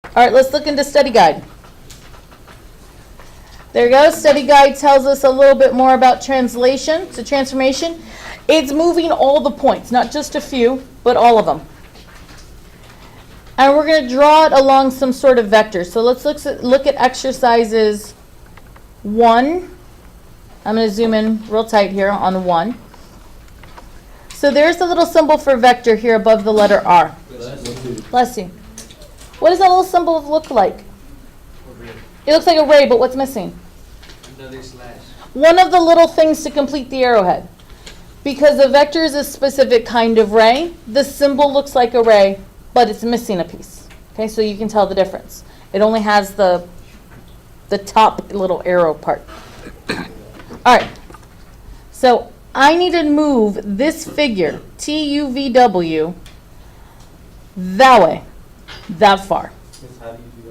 All right, let's look into study guide. There you go. Study guide tells us a little bit more about translation. So transformation, it's moving all the points, not just a few, but all of them. And we're going to draw it along some sort of vector. So let's look at exercises 1. I'm going to zoom in real tight here on 1. So there's the little symbol for vector here above the letter R. Bless you. What does that little symbol look like? It looks like a ray, but what's missing? Another slash. One of the little things to complete the arrowhead. Because a vector is a specific kind of ray, the symbol looks like a ray, but it's missing a piece. Okay, so you can tell the difference. It only has the top little arrow part. All right. So I need to move this figure, TUVW, that way, that far. How do you do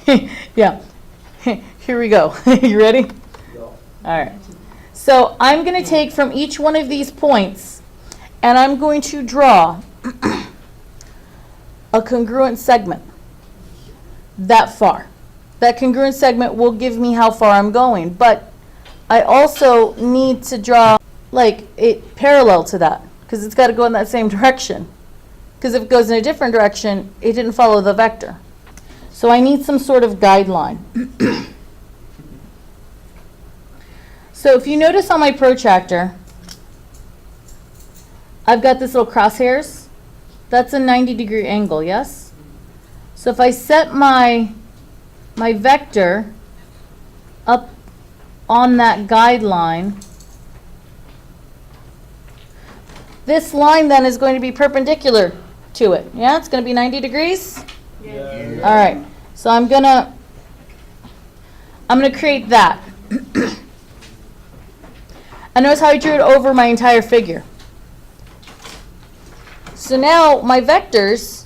that? Yeah. Here we go. You ready? Yeah. All right. So I'm going to take from each one of these points, and I'm going to draw a congruent segment that far. That congruent segment will give me how far I'm going, but I also need to draw like it parallel to that, because it's got to go in that same direction. Because if it goes in a different direction, it didn't follow the vector. So I need some sort of guideline. So if you notice on my protractor, I've got this little crosshairs. That's a 90-degree angle, yes? So if I set my vector up on that guideline, this line then is going to be perpendicular to it. Yeah, it's going to be 90 degrees? Yeah. All right. So I'm going to create that. And notice how I drew it over my entire figure. So now my vectors,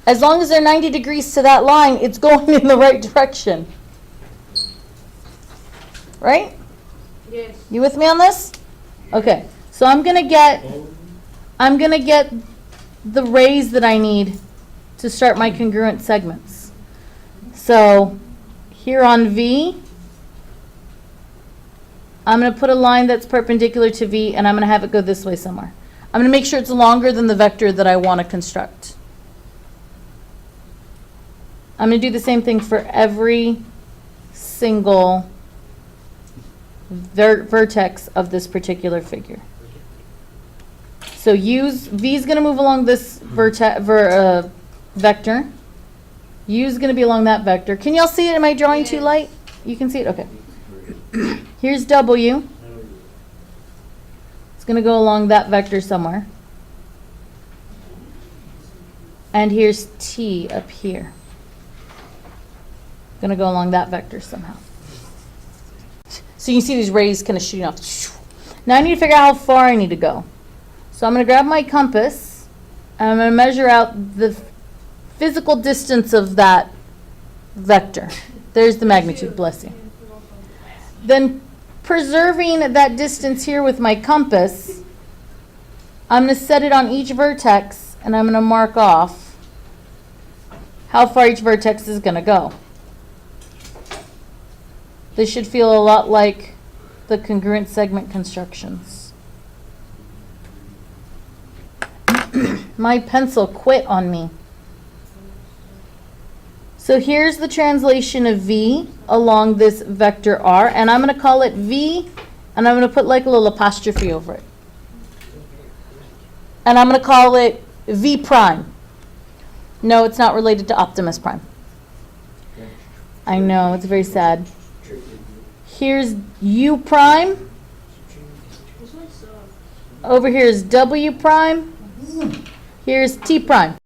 as long as they're 90 degrees to that line, it's going in the right direction. Right? Yes. You with me on this? Okay. So I'm going to get the rays that I need to start my congruent segments. So here on V, I'm going to put a line that's perpendicular to V, and I'm going to have it go this way somewhere. I'm going to make sure it's longer than the vector that I want to construct. I'm going to do the same thing for every single vertex of this particular figure. So V is going to move along this vector. U is going to be along that vector. Can y'all see it? Am I drawing too light? You can see it? Okay. Here's W. It's going to go along that vector somewhere. And here's T up here. Going to go along that vector somehow. So you can see these rays kind of shooting off. Now I need to figure out how far I need to go. So I'm going to grab my compass, and I'm going to measure out the physical distance of that vector. There's the magnitude, bless you. Then preserving that distance here with my compass, I'm going to set it on each vertex, and I'm going to mark off how far each vertex is going to go. This should feel a lot like the congruent segment constructions. My pencil quit on me. So here's the translation of V along this vector R, and I'm going to call it V, and I'm going to put like a little apostrophe over it. And I'm going to call it V prime. No, it's not related to Optimus Prime. I know, it's very sad. Here's U prime. Over here is W prime. Here's T prime.